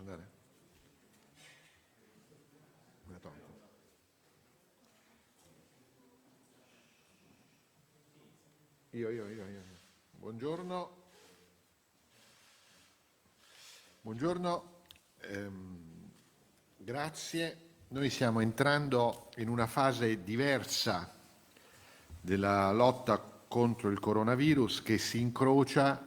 andare? Me la tolgo. Io. Buongiorno. Grazie. Noi stiamo entrando in una fase diversa della lotta contro il coronavirus che si incrocia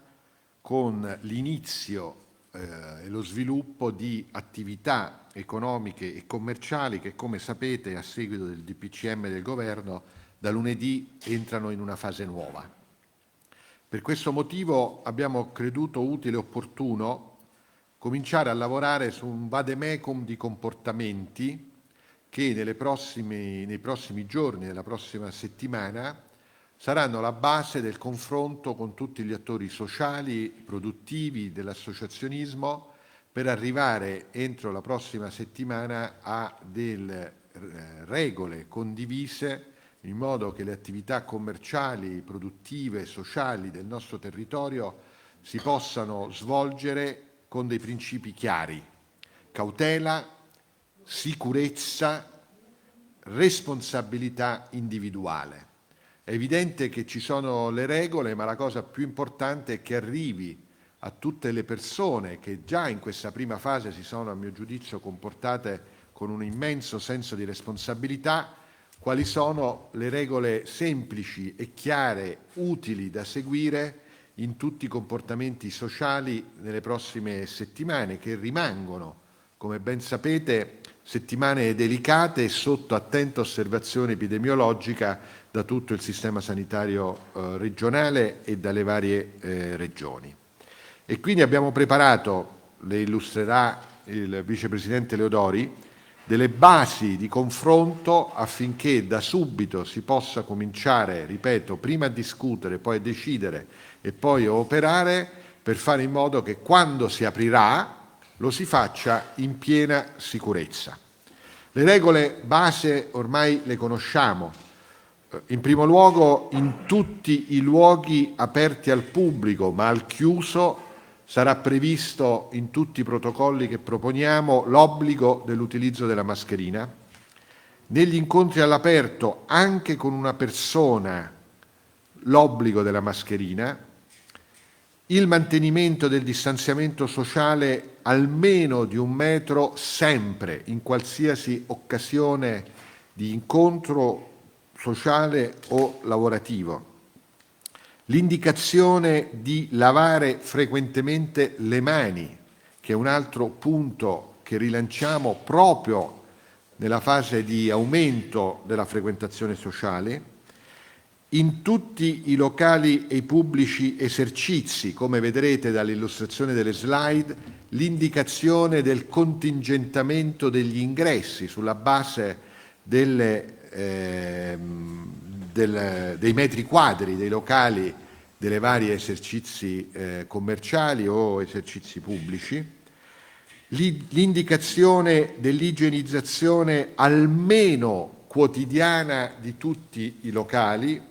con l'inizio e lo sviluppo di attività economiche e commerciali che, come sapete, a seguito del DPCM del governo, da lunedì entrano in una fase nuova. Per questo motivo abbiamo creduto utile e opportuno cominciare a lavorare su un vademecum di comportamenti che nei prossimi giorni, nella prossima settimana, saranno la base del confronto con tutti gli attori sociali, produttivi, dell'associazionismo, per arrivare entro la prossima settimana a delle regole condivise in modo che le attività commerciali, produttive e sociali del nostro territorio si possano svolgere con dei principi chiari: cautela, sicurezza, responsabilità individuale. È evidente che ci sono le regole, ma la cosa più importante è che arrivi a tutte le persone che già in questa prima fase si sono, a mio giudizio, comportate con un immenso senso di responsabilità, quali sono le regole semplici e chiare, utili da seguire in tutti i comportamenti sociali nelle prossime settimane, che rimangono, come ben sapete, settimane delicate e sotto attenta osservazione epidemiologica da tutto il sistema sanitario regionale e dalle varie regioni. E quindi abbiamo preparato, le illustrerà il vicepresidente Leodori, delle basi di confronto affinché da subito si possa cominciare, ripeto, prima a discutere, poi a decidere e poi a operare, per fare in modo che quando si aprirà lo si faccia in piena sicurezza. Le regole base ormai le conosciamo. In primo luogo, in tutti i luoghi aperti al pubblico, ma al chiuso, sarà previsto in tutti i protocolli che proponiamo l'obbligo dell'utilizzo della mascherina. Negli incontri all'aperto, anche con una persona, l'obbligo della mascherina. Il mantenimento del distanziamento sociale almeno di 1 metro sempre, in qualsiasi occasione di incontro sociale o lavorativo. L'indicazione di lavare frequentemente le mani, che è un altro punto che rilanciamo proprio nella fase di aumento della frequentazione sociale. In tutti i locali e i pubblici esercizi, come vedrete dall'illustrazione delle slide, l'indicazione del contingentamento degli ingressi sulla base dei metri quadri dei locali delle varie esercizi commerciali o esercizi pubblici, l'indicazione dell'igienizzazione almeno quotidiana di tutti i locali,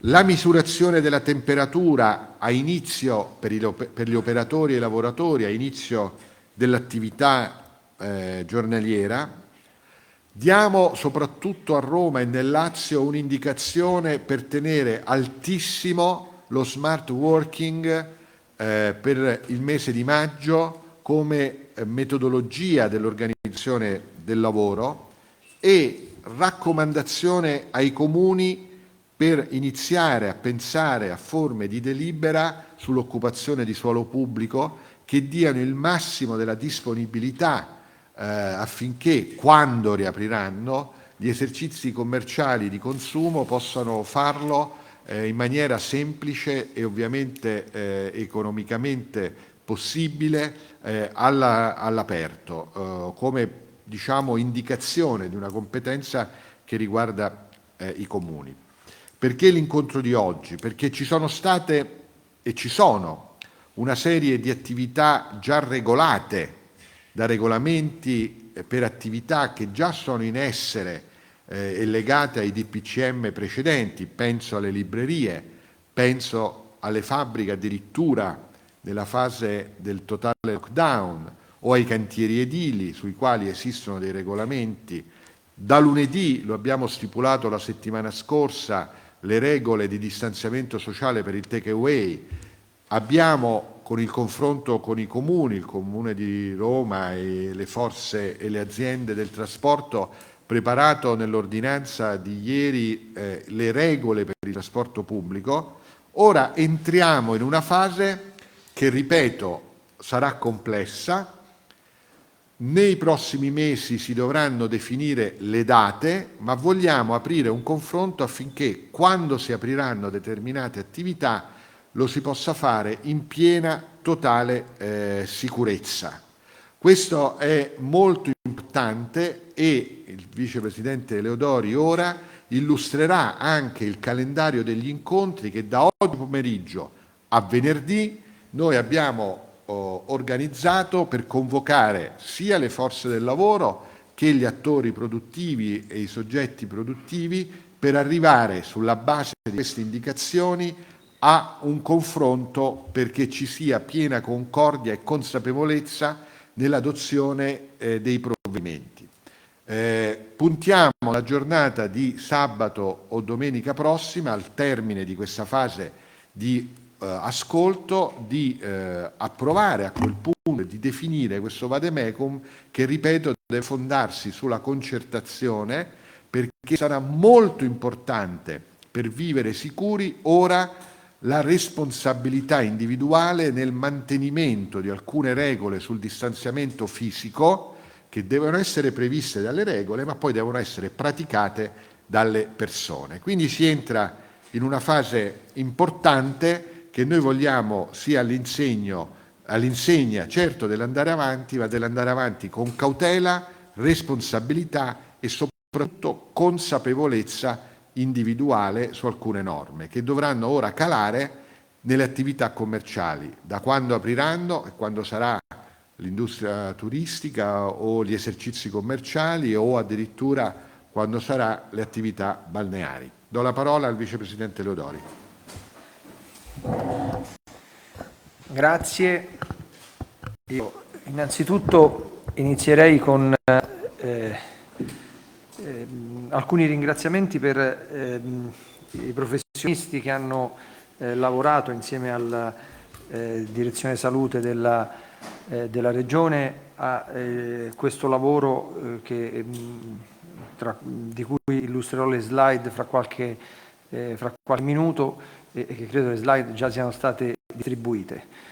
la misurazione della temperatura a inizio per gli operatori e i lavoratori a inizio dell'attività giornaliera. Diamo soprattutto a Roma e nel Lazio un'indicazione per tenere altissimo lo smart working per il mese di maggio come metodologia dell'organizzazione del lavoro e raccomandazione ai comuni per iniziare a pensare a forme di delibera sull'occupazione di suolo pubblico che diano il massimo della disponibilità affinché, quando riapriranno, gli esercizi commerciali di consumo possano farlo in maniera semplice e ovviamente economicamente possibile all'aperto, come diciamo indicazione di una competenza che riguarda i comuni. Perché l'incontro di oggi? Perché ci sono state e ci sono una serie di attività già regolate da regolamenti per attività che già sono in essere e legate ai DPCM precedenti. Penso alle librerie, penso alle fabbriche addirittura nella fase del totale lockdown, o ai cantieri edili sui quali esistono dei regolamenti. Da lunedì, lo abbiamo stipulato la settimana scorsa, le regole di distanziamento sociale per il take away. Abbiamo, con il confronto con i comuni, il Comune di Roma e le forze e le aziende del trasporto, preparato nell'ordinanza di ieri le regole per il trasporto pubblico. Ora entriamo in una fase che, ripeto, sarà complessa. Nei prossimi mesi si dovranno definire le date, ma vogliamo aprire un confronto affinché, quando si apriranno determinate attività, lo si possa fare in piena, totale sicurezza. Questo è molto importante e il vicepresidente Leodori ora illustrerà anche il calendario degli incontri che da oggi pomeriggio a venerdì noi abbiamo organizzato per convocare sia le forze del lavoro che gli attori produttivi e i soggetti produttivi per arrivare, sulla base di queste indicazioni, a un confronto perché ci sia piena concordia e consapevolezza nell'adozione dei provvedimenti. Puntiamo alla giornata di sabato o domenica prossima, al termine di questa fase di ascolto, di approvare a quel punto, di definire questo vademecum che, ripeto, deve fondarsi sulla concertazione, perché sarà molto importante per vivere sicuri ora la responsabilità individuale nel mantenimento di alcune regole sul distanziamento fisico che devono essere previste dalle regole, ma poi devono essere praticate dalle persone. Quindi si entra in una fase importante che noi vogliamo sia all'insegna certo dell'andare avanti, ma dell'andare avanti con cautela, responsabilità e soprattutto consapevolezza individuale su alcune norme che dovranno ora calare nelle attività commerciali, da quando apriranno e quando sarà l'industria turistica o gli esercizi commerciali o addirittura quando sarà le attività balneari. Do la parola al vicepresidente Leodori. Grazie. Io innanzitutto inizierei con alcuni ringraziamenti per i professionisti che hanno lavorato insieme alla Direzione Salute della Regione a questo lavoro di cui illustrerò le slide fra qualche minuto e che credo le slide già siano state distribuite.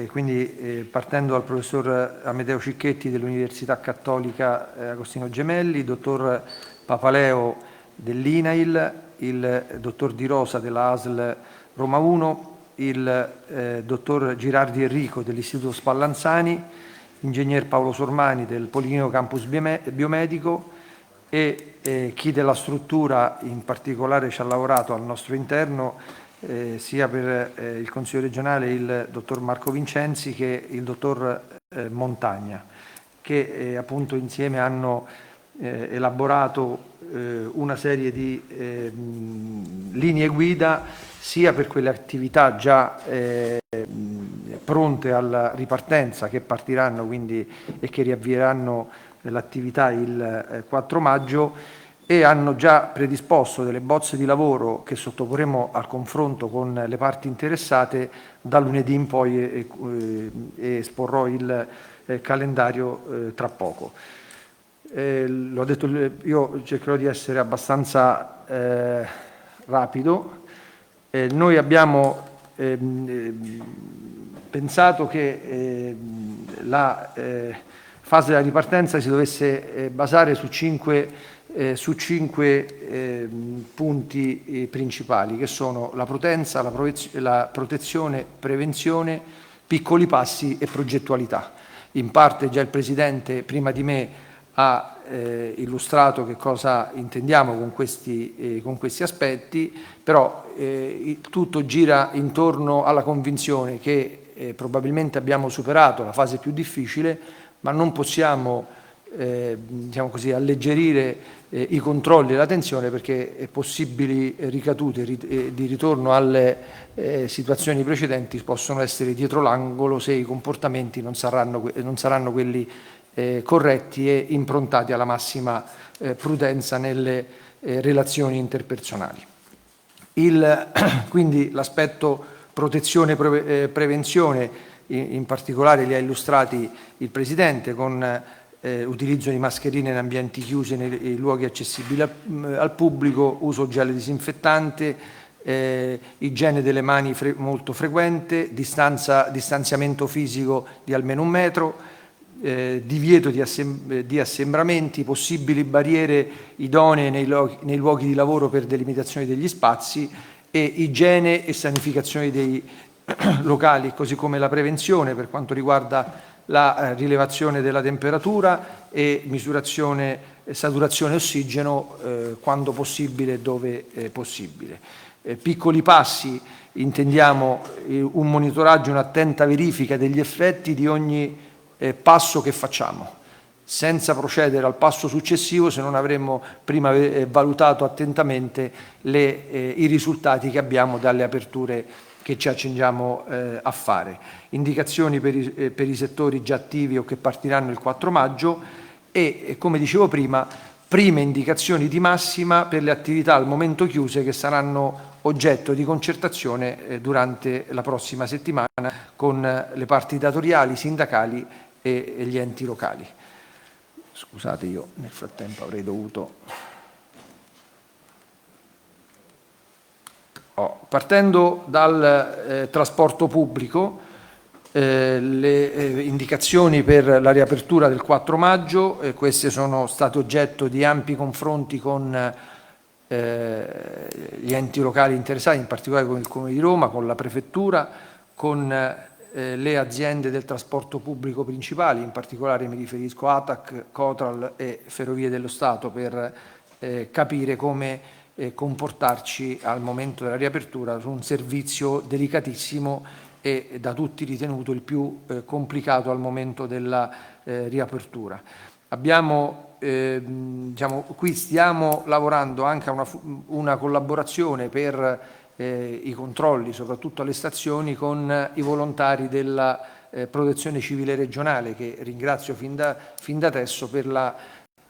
Quindi partendo dal professor Amedeo Cicchetti dell'Università Cattolica Agostino Gemelli, dottor Papaleo dell'INAIL, il dottor Di Rosa della ASL Roma 1, il dottor Girardi Enrico dell'Istituto Spallanzani, ingegner Paolo Sormani del Policlinico Campus Biomedico e chi della struttura in particolare ci ha lavorato al nostro interno, sia per il Consiglio regionale il dottor Marco Vincenzi che il dottor Montagna, che appunto insieme hanno elaborato una serie di linee guida sia per quelle attività già pronte alla ripartenza che partiranno quindi e che riavvieranno l'attività il 4 maggio e hanno già predisposto delle bozze di lavoro che sottoporremo al confronto con le parti interessate da lunedì in poi e esporrò il calendario tra poco. L'ho detto, io cercherò di essere abbastanza rapido. Noi abbiamo pensato che la fase della ripartenza si dovesse basare su cinque punti principali, che sono la prudenza, la protezione, prevenzione, piccoli passi e progettualità. In parte già il Presidente prima di me ha illustrato che cosa intendiamo con questi aspetti, però tutto gira intorno alla convinzione che probabilmente abbiamo superato la fase più difficile, ma non possiamo diciamo così, alleggerire i controlli e la tensione, perché possibili ricadute di ritorno alle situazioni precedenti possono essere dietro l'angolo se i comportamenti non saranno quelli corretti e improntati alla massima prudenza nelle relazioni interpersonali. Quindi l'aspetto protezione e prevenzione, in particolare li ha illustrati il Presidente, con utilizzo di mascherine in ambienti chiusi e nei luoghi accessibili al pubblico, uso gel disinfettante, igiene delle mani molto frequente, distanziamento fisico di almeno 1 metro, divieto di assembramenti, possibili barriere idonee nei luoghi di lavoro per delimitazione degli spazi e igiene e sanificazione dei locali, così come la prevenzione per quanto riguarda la rilevazione della temperatura e misurazione, saturazione ossigeno quando possibile e dove possibile. Piccoli passi, intendiamo un monitoraggio, un'attenta verifica degli effetti di ogni passo che facciamo, senza procedere al passo successivo se non avremmo prima valutato attentamente i risultati che abbiamo dalle aperture che ci accingiamo a fare. Indicazioni per i settori già attivi o che partiranno il 4 maggio e, come dicevo prima, prime indicazioni di massima per le attività al momento chiuse che saranno oggetto di concertazione durante la prossima settimana con le parti datoriali, sindacali e gli enti locali. Scusate, io nel frattempo avrei dovuto... Partendo dal trasporto pubblico, le indicazioni per la riapertura del 4 maggio, queste sono state oggetto di ampi confronti con gli enti locali interessati, in particolare con il Comune di Roma, con la Prefettura, con le aziende del trasporto pubblico principali, in particolare mi riferisco a ATAC, Cotral e Ferrovie dello Stato, per capire come comportarci al momento della riapertura su un servizio delicatissimo e da tutti ritenuto il più complicato al momento della riapertura. Qui stiamo lavorando anche a una collaborazione per i controlli, soprattutto alle stazioni, con i volontari della Protezione Civile regionale, che ringrazio fin da adesso per la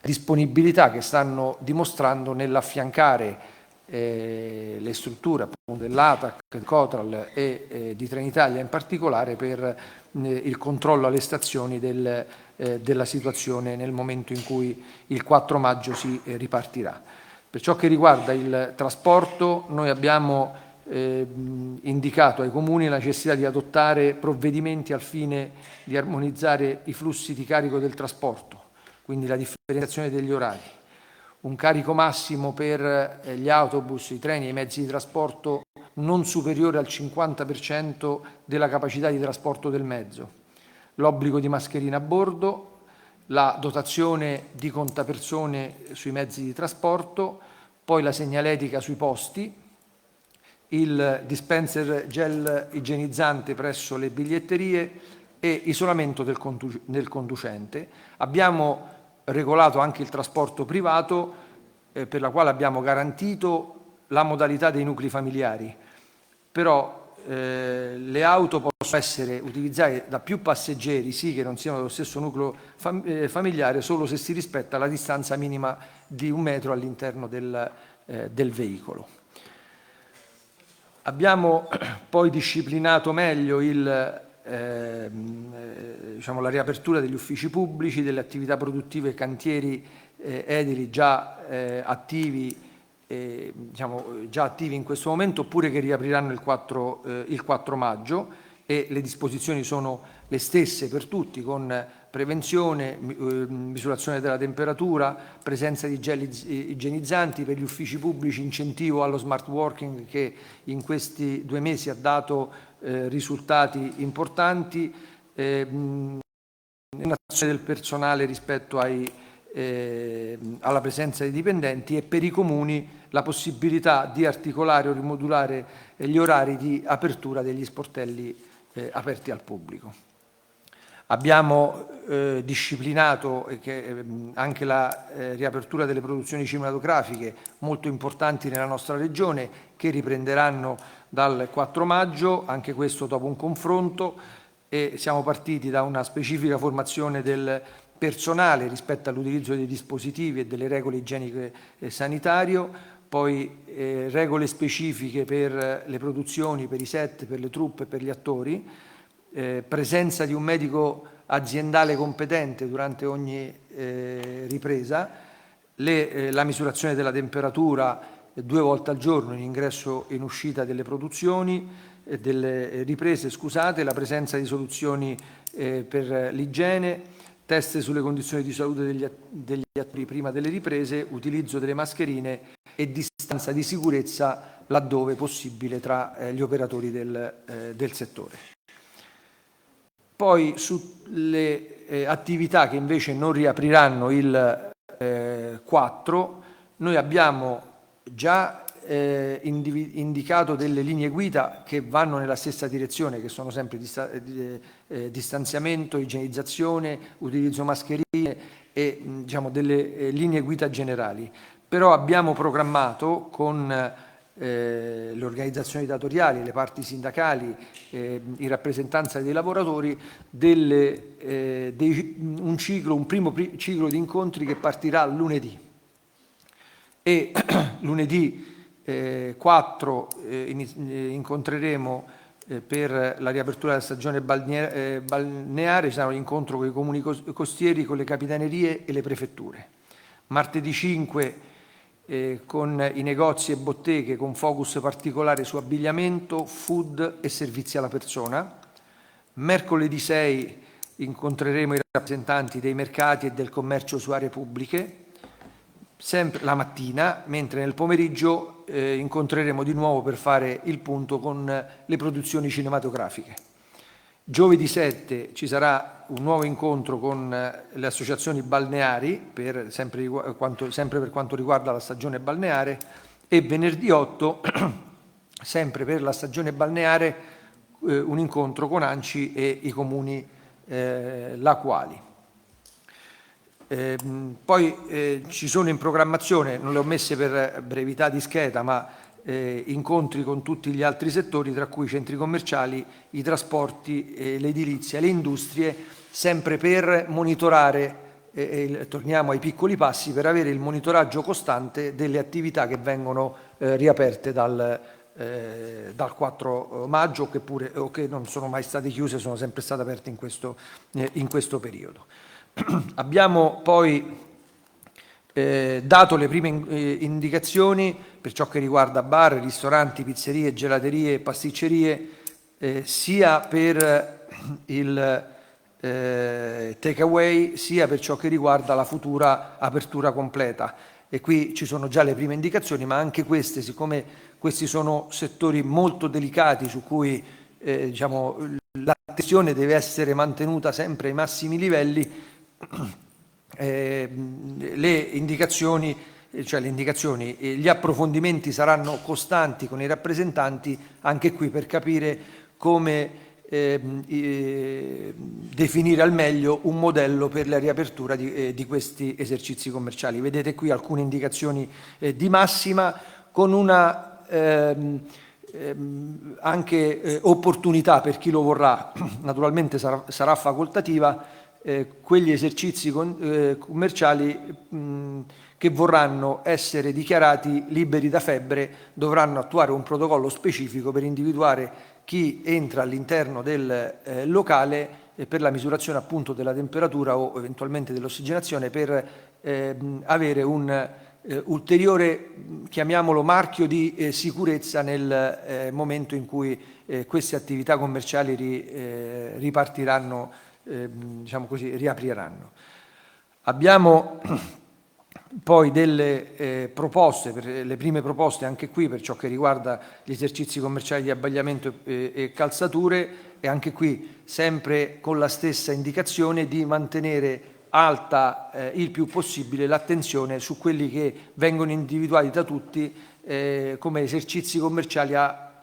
disponibilità che stanno dimostrando nell'affiancare le strutture appunto dell'ATAC, del Cotral e di Trenitalia in particolare per il controllo alle stazioni della situazione nel momento in cui il 4 maggio si ripartirà. Per ciò che riguarda il trasporto, noi abbiamo indicato ai comuni la necessità di adottare provvedimenti al fine di armonizzare i flussi di carico del trasporto, quindi la differenziazione degli orari, un carico massimo per gli autobus, i treni e i mezzi di trasporto non superiore al 50% della capacità di trasporto del mezzo, l'obbligo di mascherina a bordo, la dotazione di contapersone sui mezzi di trasporto, poi la segnaletica sui posti, il dispenser gel igienizzante presso le biglietterie e isolamento del conducente. Abbiamo regolato anche il trasporto privato, per la quale abbiamo garantito la modalità dei nuclei familiari, però le auto possono essere utilizzate da più passeggeri, sì, che non siano dello stesso nucleo familiare, solo se si rispetta la distanza minima di 1 metro all'interno del veicolo. Abbiamo poi disciplinato meglio la riapertura degli uffici pubblici, delle attività produttive e cantieri edili già attivi in questo momento, oppure che riapriranno il 4 maggio, e le disposizioni sono le stesse per tutti, con prevenzione, misurazione della temperatura, presenza di gel igienizzanti per gli uffici pubblici, incentivo allo smart working che in questi 2 mesi ha dato risultati importanti, un'azione del personale rispetto alla presenza dei dipendenti, e per i comuni la possibilità di articolare o rimodulare gli orari di apertura degli sportelli aperti al pubblico. Abbiamo disciplinato anche la riapertura delle produzioni cinematografiche molto importanti nella nostra regione, che riprenderanno dal 4 maggio, anche questo dopo un confronto, e siamo partiti da una specifica formazione del personale rispetto all'utilizzo dei dispositivi e delle regole igieniche e sanitario, poi regole specifiche per le produzioni, per i set, per le troupe, per gli attori, presenza di un medico aziendale competente durante ogni ripresa, la misurazione della temperatura 2 volte al giorno in ingresso e in uscita delle produzioni, delle riprese, scusate, la presenza di soluzioni per l'igiene, test sulle condizioni di salute degli attori prima delle riprese, utilizzo delle mascherine e distanza di sicurezza laddove possibile tra gli operatori del settore. Poi sulle attività che invece non riapriranno il 4, noi abbiamo già indicato delle linee guida che vanno nella stessa direzione, che sono sempre distanziamento, igienizzazione, utilizzo mascherine e diciamo delle linee guida generali. Però abbiamo programmato con le organizzazioni datoriali, le parti sindacali, in rappresentanza dei lavoratori, un primo ciclo di incontri che partirà lunedì. E lunedì 4 incontreremo per la riapertura della stagione balneare, ci sarà un incontro con i comuni costieri, con le capitanerie e le prefetture. Martedì 5 con i negozi e botteghe con focus particolare su abbigliamento, food e servizi alla persona. Mercoledì 6 incontreremo i rappresentanti dei mercati e del commercio su aree pubbliche, sempre la mattina, mentre nel pomeriggio incontreremo di nuovo per fare il punto con le produzioni cinematografiche. Giovedì 7 ci sarà un nuovo incontro con le associazioni balneari, sempre per quanto riguarda la stagione balneare, e venerdì 8, sempre per la stagione balneare, un incontro con ANCI e i comuni lacuali. Poi ci sono in programmazione, non le ho messe per brevità di scheda, ma incontri con tutti gli altri settori, tra cui i centri commerciali, i trasporti, l'edilizia, le industrie, sempre per monitorare, torniamo ai piccoli passi, per avere il monitoraggio costante delle attività che vengono riaperte dal 4 maggio o che non sono mai state chiuse, sono sempre state aperte in questo periodo. Abbiamo poi dato le prime indicazioni per ciò che riguarda bar, ristoranti, pizzerie, gelaterie e pasticcerie, sia per il takeaway sia per ciò che riguarda la futura apertura completa. E qui ci sono già le prime indicazioni, ma anche queste, siccome questi sono settori molto delicati su cui l'attenzione deve essere mantenuta sempre ai massimi livelli, le indicazioni, gli approfondimenti saranno costanti con i rappresentanti, anche qui per capire come definire al meglio un modello per la riapertura di questi esercizi commerciali. Vedete qui alcune indicazioni di massima, con una anche opportunità per chi lo vorrà, naturalmente sarà facoltativa. Quegli esercizi commerciali che vorranno essere dichiarati liberi da febbre dovranno attuare un protocollo specifico per individuare chi entra all'interno del locale per la misurazione appunto della temperatura o eventualmente dell'ossigenazione, per avere un ulteriore, chiamiamolo, marchio di sicurezza nel momento in cui queste attività commerciali ripartiranno, diciamo così, riapriranno. Abbiamo poi delle proposte, le prime proposte anche qui per ciò che riguarda gli esercizi commerciali di abbigliamento e calzature, e anche qui sempre con la stessa indicazione di mantenere alta il più possibile l'attenzione su quelli che vengono individuati da tutti come esercizi commerciali a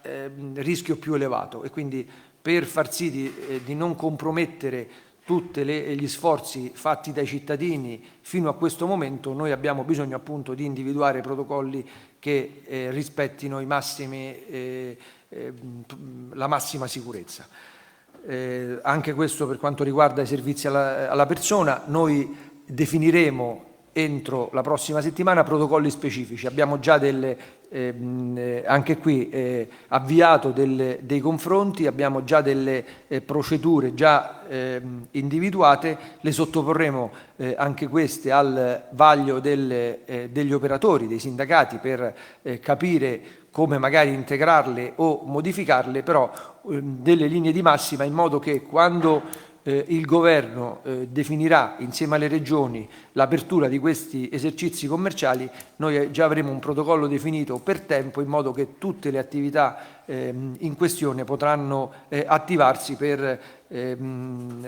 rischio più elevato, e quindi per far sì di non compromettere tutti gli sforzi fatti dai cittadini fino a questo momento, noi abbiamo bisogno appunto di individuare protocolli che rispettino i massimi, la massima sicurezza. Anche questo per quanto riguarda i servizi alla persona, noi definiremo entro la prossima settimana protocolli specifici. Abbiamo già anche qui avviato dei confronti, abbiamo già delle procedure già individuate, le sottoporremo anche queste al vaglio degli operatori, dei sindacati, per capire come magari integrarle o modificarle, però delle linee di massima, in modo che quando il governo definirà insieme alle regioni l'apertura di questi esercizi commerciali, noi già avremo un protocollo definito per tempo, in modo che tutte le attività in questione potranno attivarsi per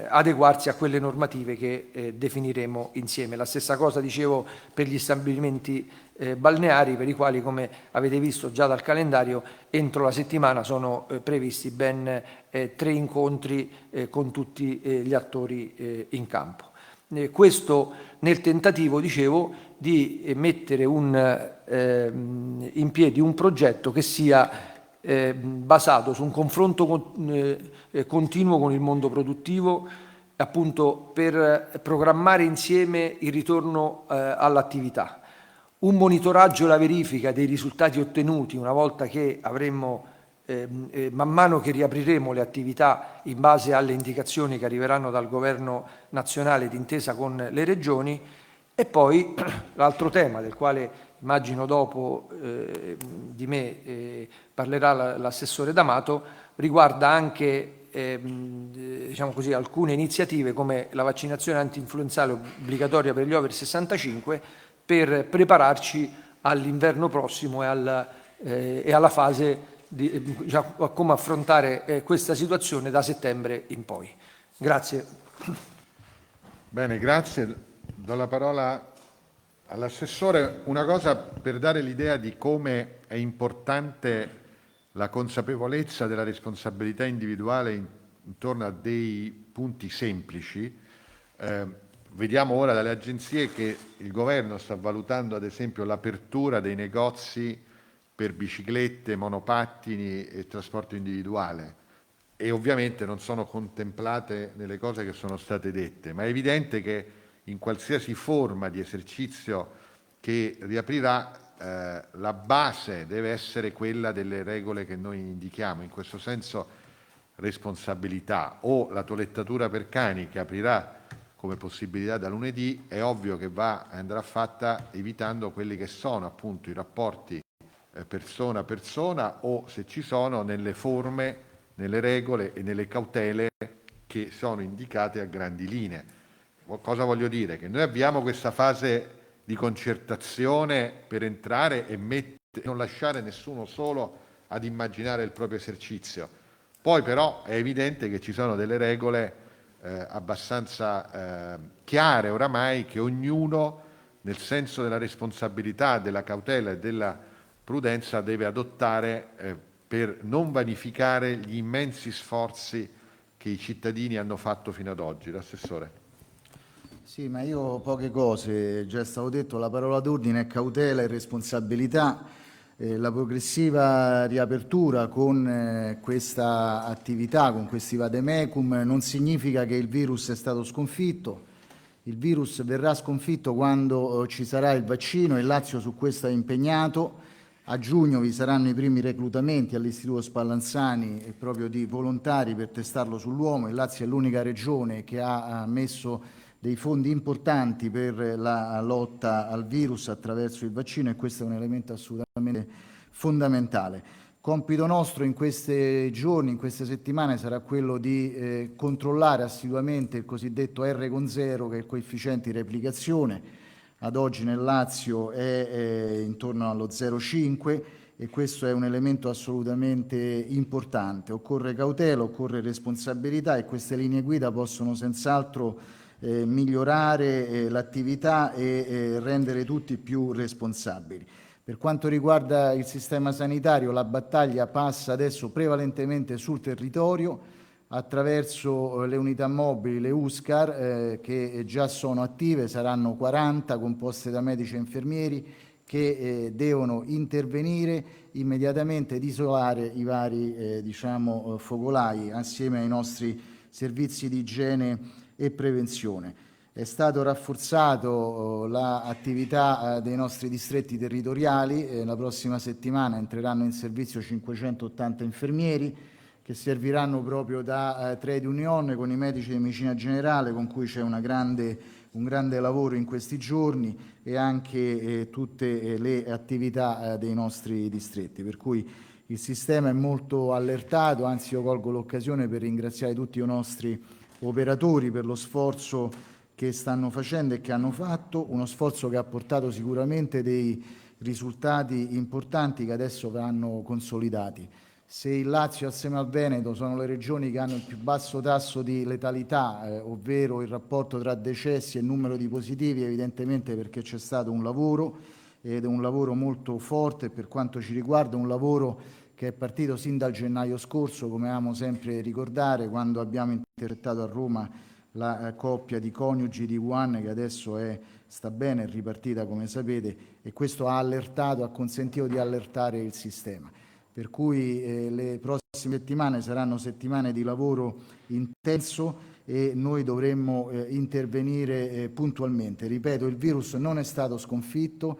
adeguarsi a quelle normative che definiremo insieme. La stessa cosa dicevo per gli stabilimenti balneari, per i quali, come avete visto già dal calendario, entro la settimana sono previsti ben 3 incontri con tutti gli attori in campo. Questo nel tentativo, dicevo, di mettere in piedi un progetto che sia basato su un confronto continuo con il mondo produttivo, appunto per programmare insieme il ritorno all'attività. Un monitoraggio e la verifica dei risultati ottenuti una volta che avremo, man mano che riapriremo le attività in base alle indicazioni che arriveranno dal Governo nazionale d'intesa con le regioni. E poi l'altro tema, del quale immagino dopo di me parlerà l'assessore D'Amato, riguarda anche diciamo così, alcune iniziative come la vaccinazione antinfluenzale obbligatoria per gli over 65, per prepararci all'inverno prossimo e alla fase diciamo, a come affrontare questa situazione da settembre in poi. Grazie. Bene, grazie. Do la parola all'assessore. Una cosa per dare l'idea di come è importante la consapevolezza della responsabilità individuale intorno a dei punti semplici. Vediamo ora dalle agenzie che il governo sta valutando ad esempio l'apertura dei negozi per biciclette, monopattini e trasporto individuale, e ovviamente non sono contemplate nelle cose che sono state dette, ma è evidente che in qualsiasi forma di esercizio che riaprirà la base deve essere quella delle regole che noi indichiamo. In questo senso responsabilità, o la toilettatura per cani che aprirà come possibilità da lunedì, è ovvio che andrà fatta evitando quelli che sono appunto i rapporti persona a persona, o se ci sono nelle forme, nelle regole e nelle cautele che sono indicate a grandi linee. Cosa voglio dire? Che noi abbiamo questa fase di concertazione per entrare e non lasciare nessuno solo ad immaginare il proprio esercizio. Poi però è evidente che ci sono delle regole abbastanza chiare oramai, che ognuno, nel senso della responsabilità, della cautela e della prudenza, deve adottare per non vanificare gli immensi sforzi che i cittadini hanno fatto fino ad oggi. L'assessore. Sì, ma io poche cose, già è stato detto, la parola d'ordine è cautela e responsabilità. La progressiva riapertura con questa attività, con questi vademecum, non significa che il virus è stato sconfitto. Il virus verrà sconfitto quando ci sarà il vaccino, e Lazio su questo è impegnato. A giugno vi saranno i primi reclutamenti all'Istituto Spallanzani proprio di volontari per testarlo sull'uomo. Il Lazio è l'unica regione che ha messo dei fondi importanti per la lotta al virus attraverso il vaccino, e questo è un elemento assolutamente fondamentale. Compito nostro in questi giorni, in queste settimane, sarà quello di controllare assiduamente il cosiddetto R/0, che è il coefficiente di replicazione. Ad oggi nel Lazio è intorno allo 0,5, e questo è un elemento assolutamente importante. Occorre cautela, occorre responsabilità, e queste linee guida possono senz'altro migliorare l'attività e rendere tutti più responsabili. Per quanto riguarda il sistema sanitario, la battaglia passa adesso prevalentemente sul territorio. attraverso le unità mobili, le USCAR, che già sono attive, saranno 40, composte da medici e infermieri, che devono intervenire immediatamente ed isolare i vari focolai assieme ai nostri servizi di igiene e prevenzione. È stato rafforzato l'attività dei nostri distretti territoriali. La prossima settimana entreranno in servizio 580 infermieri che serviranno proprio da trade union con i medici di medicina generale, con cui c'è un grande lavoro in questi giorni, e anche tutte le attività dei nostri distretti. Per cui il sistema è molto allertato, anzi io colgo l'occasione per ringraziare tutti i nostri operatori per lo sforzo che stanno facendo e che hanno fatto, uno sforzo che ha portato sicuramente dei risultati importanti che adesso verranno consolidati. Se il Lazio assieme al Veneto sono le regioni che hanno il più basso tasso di letalità, ovvero il rapporto tra decessi e numero di positivi, evidentemente perché c'è stato un lavoro, ed è un lavoro molto forte per quanto ci riguarda, un lavoro che è partito sin dal gennaio scorso, come amiamo sempre ricordare, quando abbiamo intercettato a Roma la coppia di coniugi di Wuhan, che adesso sta bene, è ripartita come sapete, e questo ha consentito di allertare il sistema. Per cui le prossime settimane saranno settimane di lavoro intenso e noi dovremmo intervenire puntualmente. Ripeto, il virus non è stato sconfitto,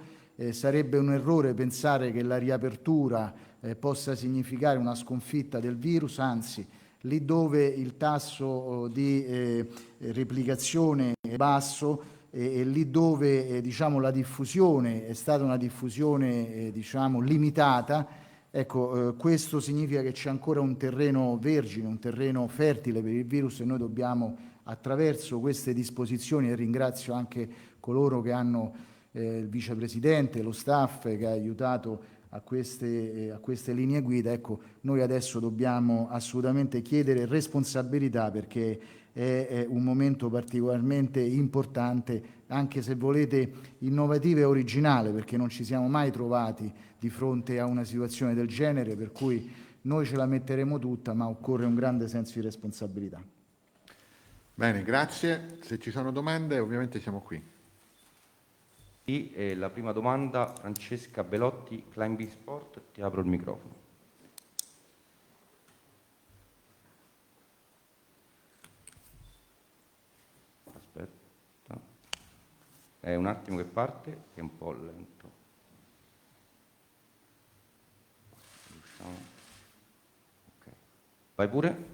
sarebbe un errore pensare che la riapertura possa significare una sconfitta del virus, anzi, lì dove il tasso di replicazione è basso e lì dove la diffusione è stata una diffusione limitata, ecco, questo significa che c'è ancora un terreno vergine, un terreno fertile per il virus, e noi dobbiamo, attraverso queste disposizioni, e ringrazio anche coloro che hanno il vicepresidente, lo staff che ha aiutato a queste linee guida, ecco, noi adesso dobbiamo assolutamente chiedere responsabilità, perché è un momento particolarmente importante, anche se volete innovativo e originale, perché non ci siamo mai trovati di fronte a una situazione del genere, per cui noi ce la metteremo tutta, ma occorre un grande senso di responsabilità. Bene, grazie. Se ci sono domande, ovviamente siamo qui. Sì, la prima domanda, Francesca Belotti, Climbing Sport, ti apro il microfono. Aspetta, è un attimo che parte, che è un po' lento. Okay. Vai pure.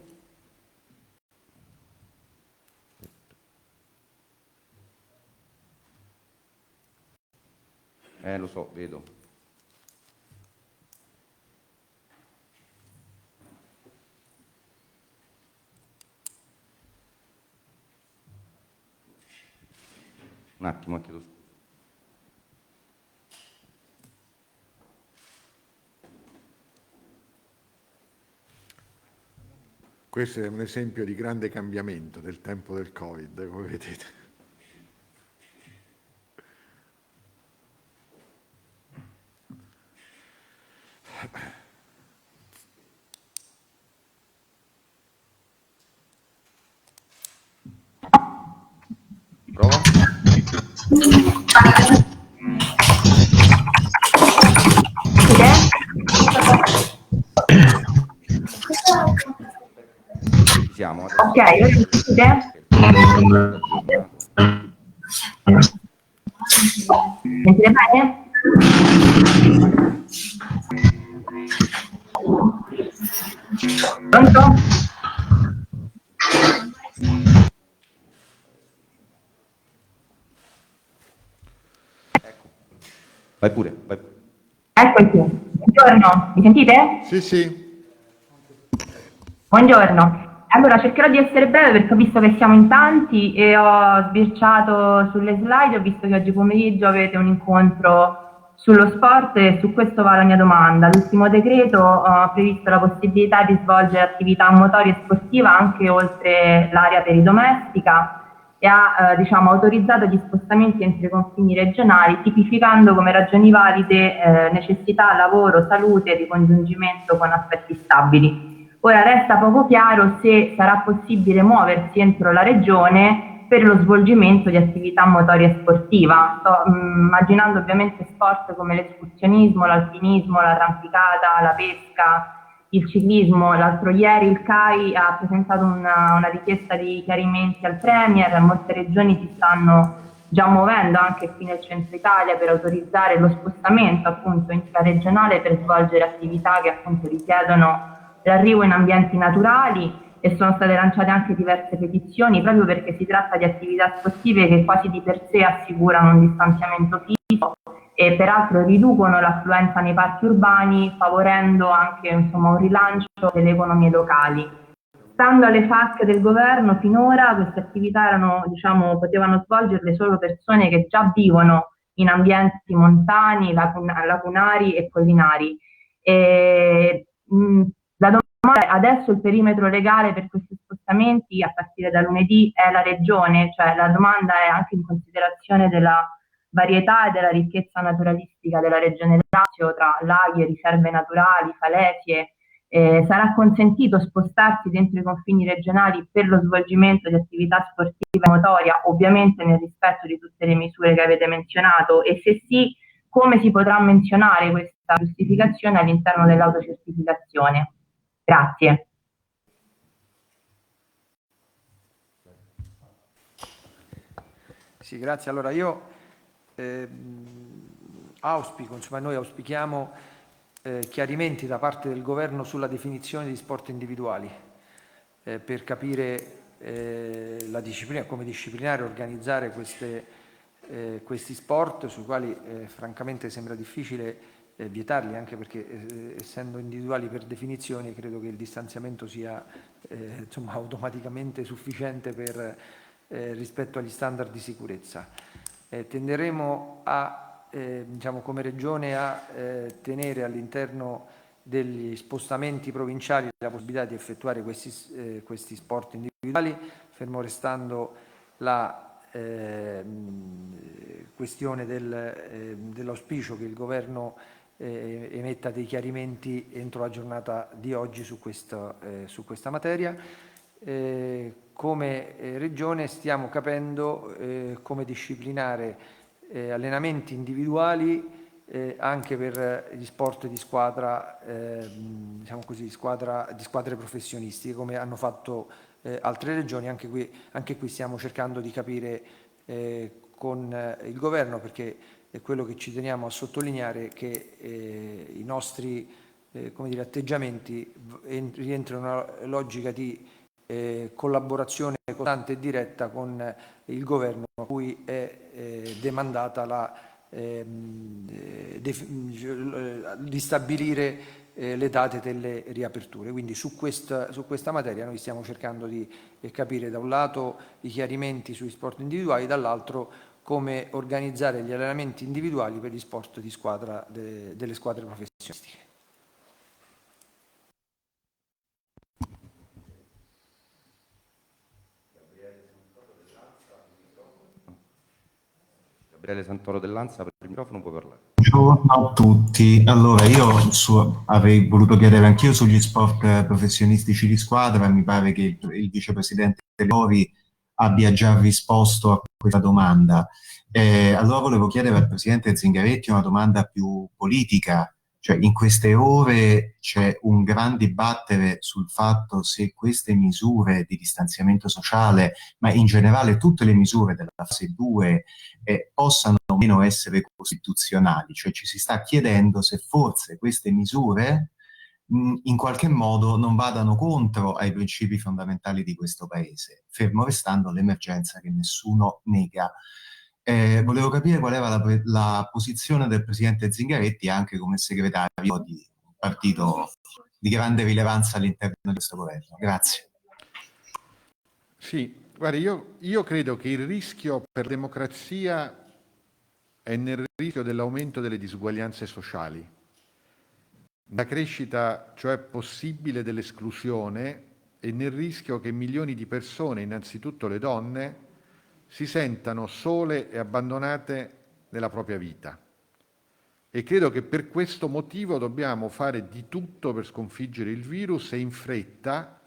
Lo so, vedo. Un attimo, chiedo. Questo è un esempio di grande cambiamento del tempo del Covid, come vedete. Prova. Ci siamo. Adesso. Ok, ora mi sentite? Sentite bene? Pronto? Vai pure, vai. Eccoci. Buongiorno, mi sentite? Sì, sì. Buongiorno. Allora, cercherò di essere breve perché ho visto che siamo in tanti e ho sbirciato sulle slide, ho visto che oggi pomeriggio avete un incontro sullo sport e su questo va la mia domanda. L'ultimo decreto ha previsto la possibilità di svolgere attività motoria e sportiva anche oltre l'area peridomestica e ha autorizzato gli spostamenti entro i confini regionali, tipificando come ragioni valide necessità, lavoro, salute e ricongiungimento con aspetti stabili. Ora resta poco chiaro se sarà possibile muoversi entro la regione per lo svolgimento di attività motoria e sportiva. Sto immaginando ovviamente sport come l'escursionismo, l'alpinismo, l'arrampicata, la pesca, il ciclismo. L'altro ieri il CAI ha presentato una richiesta di chiarimenti al Premier, molte regioni si stanno già muovendo anche qui nel centro Italia per autorizzare lo spostamento appunto intraregionale per svolgere attività che appunto richiedono l'arrivo in ambienti naturali, e sono state lanciate anche diverse petizioni proprio perché si tratta di attività sportive che quasi di per sé assicurano un distanziamento fisico e peraltro riducono l'affluenza nei parchi urbani, favorendo anche un rilancio delle economie locali. Stando alle FAQ del governo, finora queste attività potevano svolgerle solo persone che già vivono in ambienti montani, lacunari e collinari. La domanda è: adesso il perimetro legale per questi spostamenti a partire da lunedì è la regione? Cioè la domanda è anche in considerazione della varietà e della ricchezza naturalistica della regione Lazio tra laghi e riserve naturali, falesie. Sarà consentito spostarsi dentro i confini regionali per lo svolgimento di attività sportiva e motoria, ovviamente nel rispetto di tutte le misure che avete menzionato, e se sì, come si potrà menzionare questa giustificazione all'interno dell'autocertificazione? Grazie. Sì, grazie. Allora io auspico, noi auspichiamo chiarimenti da parte del governo sulla definizione di sport individuali per capire la disciplina, come disciplinare e organizzare questi sport sui quali francamente sembra difficile vietarli, anche perché essendo individuali per definizione credo che il distanziamento sia automaticamente sufficiente rispetto agli standard di sicurezza. Tenderemo come Regione a tenere all'interno degli spostamenti provinciali la possibilità di effettuare questi sport individuali, fermo restando la questione dell'auspicio che il Governo emetta dei chiarimenti entro la giornata di oggi su questa materia. Come Regione stiamo capendo come disciplinare allenamenti individuali anche per gli sport di squadra, di squadre professionistiche, come hanno fatto altre regioni. Anche qui stiamo cercando di capire con il governo, perché è quello che ci teniamo a sottolineare, che i nostri atteggiamenti rientrano in una logica di collaborazione costante e diretta con il governo, a cui è demandata di stabilire le date delle riaperture. Quindi su questa materia noi stiamo cercando di capire da un lato i chiarimenti sugli sport individuali, dall'altro come organizzare gli allenamenti individuali per gli sport di squadra delle squadre professionistiche. Gabriele Santoro dell'Ansa, per il microfono puoi parlare. Buongiorno a tutti. Allora, io avrei voluto chiedere anch'io sugli sport professionistici di squadra. Mi pare che il vicepresidente Lori abbia già risposto a questa domanda. Allora volevo chiedere al presidente Zingaretti una domanda più politica. Cioè, in queste ore c'è un gran dibattere sul fatto se queste misure di distanziamento sociale, ma in generale tutte le misure della fase 2, possano o meno essere costituzionali. Cioè ci si sta chiedendo se forse queste misure in qualche modo non vadano contro ai principi fondamentali di questo Paese, fermo restando l'emergenza che nessuno nega. Volevo capire qual era la posizione del presidente Zingaretti anche come segretario di un partito di grande rilevanza all'interno di questo governo. Grazie. Sì, guarda, io credo che il rischio per la democrazia è nel rischio dell'aumento delle disuguaglianze sociali, la crescita cioè possibile dell'esclusione, e nel rischio che milioni di persone, innanzitutto le donne, si sentano sole e abbandonate nella propria vita. E credo che per questo motivo dobbiamo fare di tutto per sconfiggere il virus e in fretta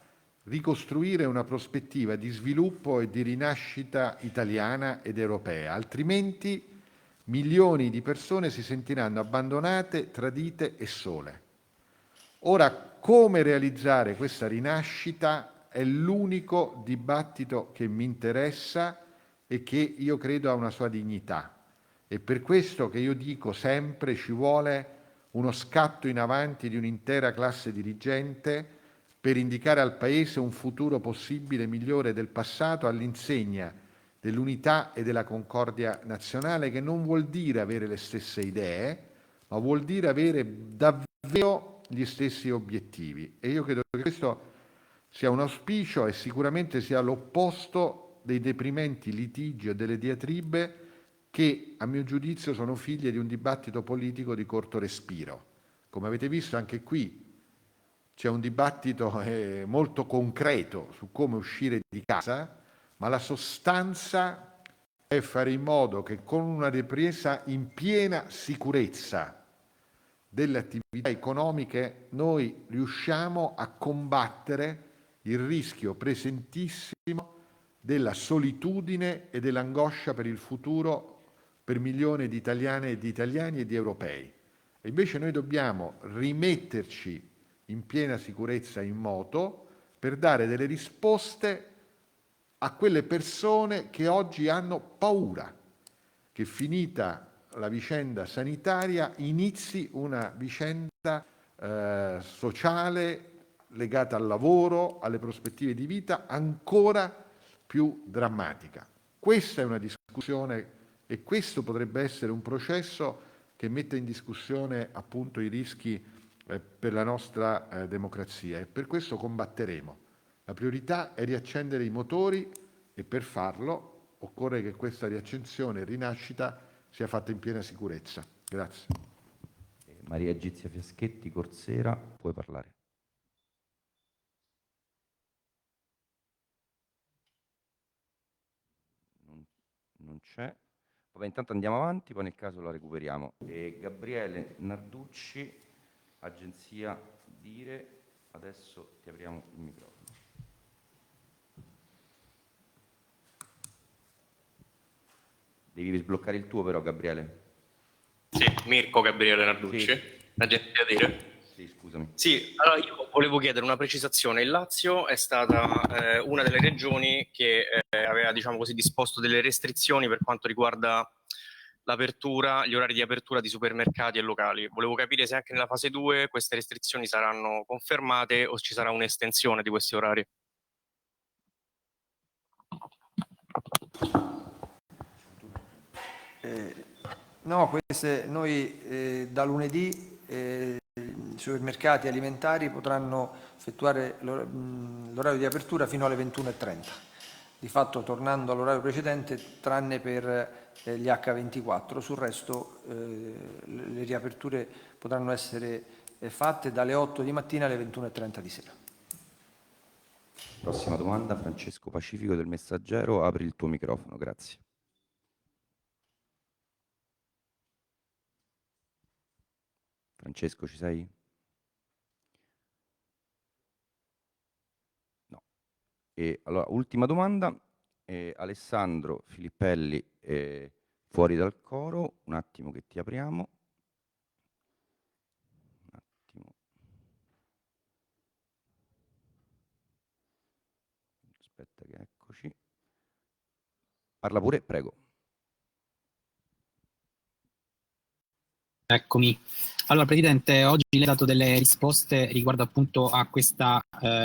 ricostruire una prospettiva di sviluppo e di rinascita italiana ed europea, altrimenti milioni di persone si sentiranno abbandonate, tradite e sole. Ora, come realizzare questa rinascita è l'unico dibattito che mi interessa e che io credo ha una sua dignità. È per questo che io dico sempre ci vuole uno scatto in avanti di un'intera classe dirigente per indicare al Paese un futuro possibile migliore del passato all'insegna dell'unità e della concordia nazionale, che non vuol dire avere le stesse idee, ma vuol dire avere davvero gli stessi obiettivi. E io credo che questo sia un auspicio e sicuramente sia l'opposto dei deprimenti litigi e delle diatribe che, a mio giudizio, sono figlie di un dibattito politico di corto respiro. Come avete visto anche qui c'è un dibattito molto concreto su come uscire di casa, ma la sostanza è fare in modo che con una ripresa in piena sicurezza delle attività economiche noi riusciamo a combattere il rischio presentissimo della solitudine e dell'angoscia per il futuro per milioni di italiane e di italiani e di europei. E invece noi dobbiamo rimetterci in piena sicurezza in moto per dare delle risposte a quelle persone che oggi hanno paura che, finita la vicenda sanitaria, inizi una vicenda sociale legata al lavoro, alle prospettive di vita ancora più drammatica. Questa è una discussione e questo potrebbe essere un processo che mette in discussione appunto i rischi per la nostra democrazia, e per questo combatteremo. La priorità è riaccendere i motori e per farlo occorre che questa riaccensione e rinascita sia fatta in piena sicurezza. Grazie. Maria Egizia Fiaschetti, Corsera, puoi parlare. Non c'è. Vabbè, intanto andiamo avanti, poi nel caso la recuperiamo. Gabriele Narducci, agenzia Dire, adesso ti apriamo il microfono. Devi sbloccare il tuo però, Gabriele. Sì, Mirko Gabriele Narducci, Sì. agenzia Dire. Sì, scusami. Sì, allora io volevo chiedere una precisazione. Il Lazio è stata una delle regioni che aveva, diciamo così, disposto delle restrizioni per quanto riguarda l'apertura, gli orari di apertura di supermercati e locali. Volevo capire se anche nella fase 2 queste restrizioni saranno confermate o ci sarà un'estensione di questi orari. No, noi da lunedì i supermercati alimentari potranno effettuare l'orario di apertura fino alle 21:30, di fatto tornando all'orario precedente tranne per gli H24. Sul resto le riaperture potranno essere fatte dalle 8 di mattina alle 21:30 di sera. Prossima domanda, Francesco Pacifico del Messaggero, apri il tuo microfono, grazie. Francesco, ci sei? No. E allora, ultima domanda, Alessandro Filippelli, fuori dal coro, un attimo che ti apriamo. Un attimo. Aspetta che eccoci. Parla pure, prego. Eccomi. Allora, Presidente, oggi le ha dato delle risposte riguardo appunto a questa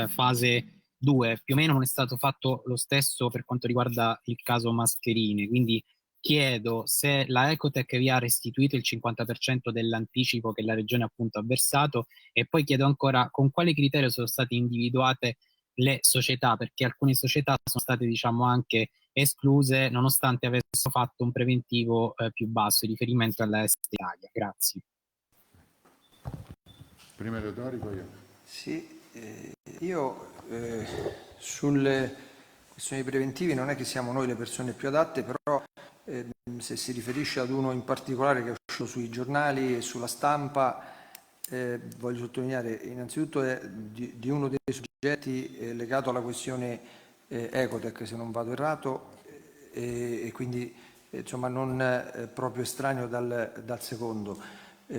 fase 2. Più o meno non è stato fatto lo stesso per quanto riguarda il caso mascherine, quindi chiedo se la Ecotech vi ha restituito il 50% dell'anticipo che la Regione appunto ha versato, e poi chiedo ancora con quale criterio sono state individuate le società, perché alcune società sono state, diciamo, anche escluse nonostante avessero fatto un preventivo più basso in riferimento alla Est Italia. Grazie. Prima retorico io. Sì, io sulle questioni preventivi non è che siamo noi le persone più adatte, però se si riferisce ad uno in particolare che è uscito sui giornali e sulla stampa, voglio sottolineare innanzitutto di uno dei soggetti legato alla questione Ecotec, se non vado errato, e quindi insomma non proprio estraneo dal secondo.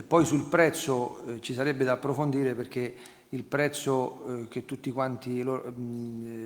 Poi sul prezzo ci sarebbe da approfondire, perché il prezzo che tutti quanti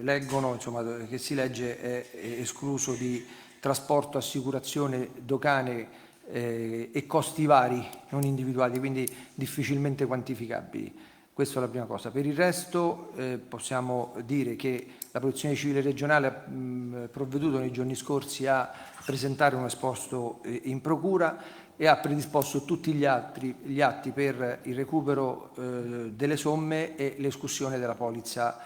leggono, insomma, che si legge, è escluso di trasporto, assicurazione, dogane e costi vari, non individuati, quindi difficilmente quantificabili. Questa è la prima cosa. Per il resto possiamo dire che la Protezione Civile regionale ha provveduto nei giorni scorsi a presentare un esposto in procura e ha predisposto tutti gli atti per il recupero delle somme e l'escussione della polizza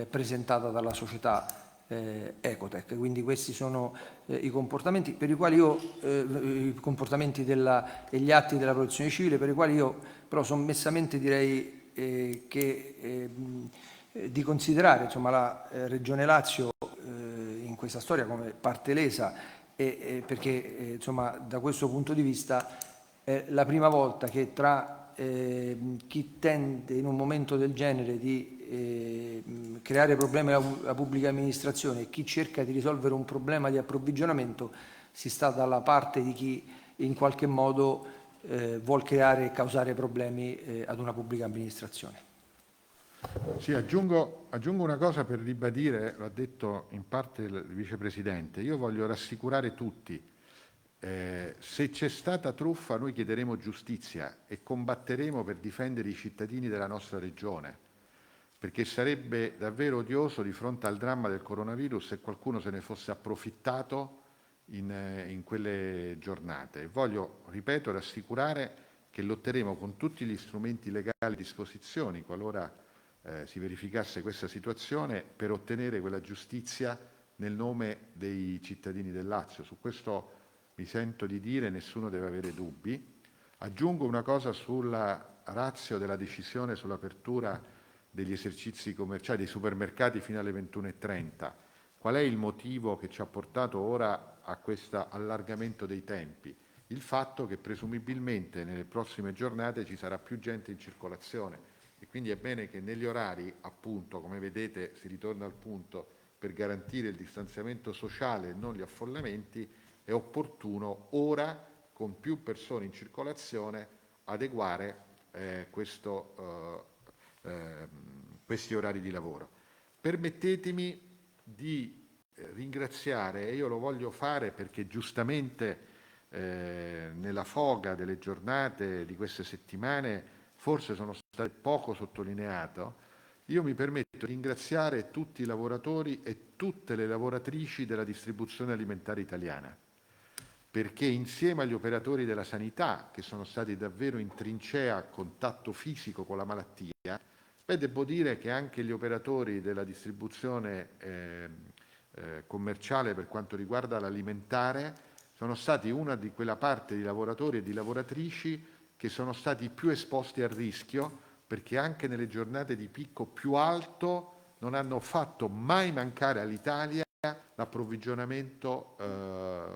presentata dalla società Ecotec. Quindi questi sono i comportamenti per i quali io, i comportamenti e gli atti della Protezione Civile, per i quali io però sommessamente direi di considerare, insomma, la Regione Lazio in questa storia come parte lesa, perché insomma, da questo punto di vista è la prima volta che tra chi tende in un momento del genere di creare problemi alla pubblica amministrazione e chi cerca di risolvere un problema di approvvigionamento si sta dalla parte di chi in qualche modo vuol creare e causare problemi ad una pubblica amministrazione. Sì, aggiungo una cosa per ribadire, l'ha detto in parte il Vicepresidente, io voglio rassicurare tutti, se c'è stata truffa noi chiederemo giustizia e combatteremo per difendere i cittadini della nostra Regione, perché sarebbe davvero odioso di fronte al dramma del coronavirus se qualcuno se ne fosse approfittato in quelle giornate. Voglio, ripeto, rassicurare che lotteremo con tutti gli strumenti legali a disposizione, qualora si verificasse questa situazione, per ottenere quella giustizia nel nome dei cittadini del Lazio. Su questo mi sento di dire, nessuno deve avere dubbi. Aggiungo una cosa sulla ratio della decisione sull'apertura degli esercizi commerciali, dei supermercati fino alle 21:30. Qual è il motivo che ci ha portato ora a questo allargamento dei tempi? Il fatto che presumibilmente nelle prossime giornate ci sarà più gente in circolazione e quindi è bene che negli orari, appunto, come vedete, si ritorna al punto, per garantire il distanziamento sociale e non gli affollamenti, è opportuno ora, con più persone in circolazione, adeguare questi orari di lavoro. Permettetemi di ringraziare, e io lo voglio fare perché giustamente nella foga delle giornate di queste settimane forse sono state poco sottolineato. Io mi permetto di ringraziare tutti i lavoratori e tutte le lavoratrici della distribuzione alimentare italiana, perché insieme agli operatori della sanità, che sono stati davvero in trincea a contatto fisico con la malattia, devo dire che anche gli operatori della distribuzione commerciale per quanto riguarda l'alimentare sono stati una di quella parte di lavoratori e di lavoratrici che sono stati più esposti al rischio, perché anche nelle giornate di picco più alto non hanno fatto mai mancare all'Italia l'approvvigionamento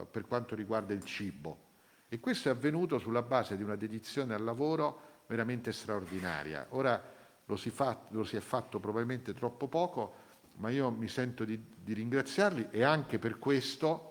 per quanto riguarda il cibo. E questo è avvenuto sulla base di una dedizione al lavoro veramente straordinaria. Ora lo si è fatto probabilmente troppo poco, ma io mi sento di ringraziarli, e anche per questo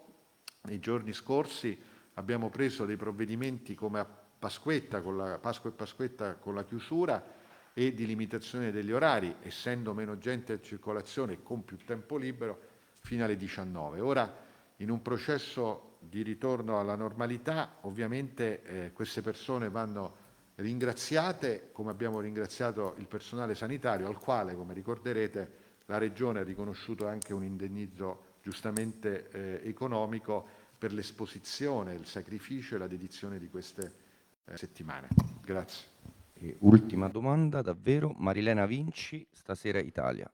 nei giorni scorsi abbiamo preso dei provvedimenti come a Pasquetta, con la Pasqua e Pasquetta, con la chiusura e di limitazione degli orari, essendo meno gente in circolazione e con più tempo libero, fino alle 19. Ora, in un processo di ritorno alla normalità, ovviamente queste persone vanno ringraziate, come abbiamo ringraziato il personale sanitario, al quale, come ricorderete, la Regione ha riconosciuto anche un indennizzo giustamente economico per l'esposizione, il sacrificio e la dedizione di queste settimane. Grazie. E ultima domanda, davvero, Marilena Vinci, Stasera Italia.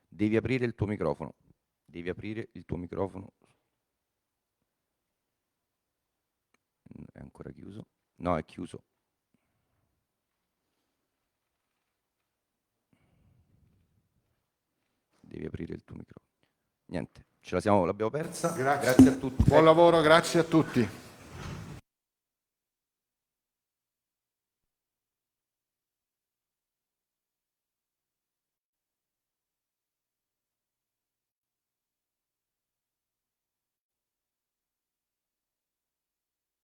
Devi aprire il tuo microfono. Devi aprire il tuo microfono. È ancora chiuso? No, è chiuso. Devi aprire il tuo microfono. Niente, l'abbiamo persa. Grazie. Grazie a tutti. Buon lavoro, grazie a tutti.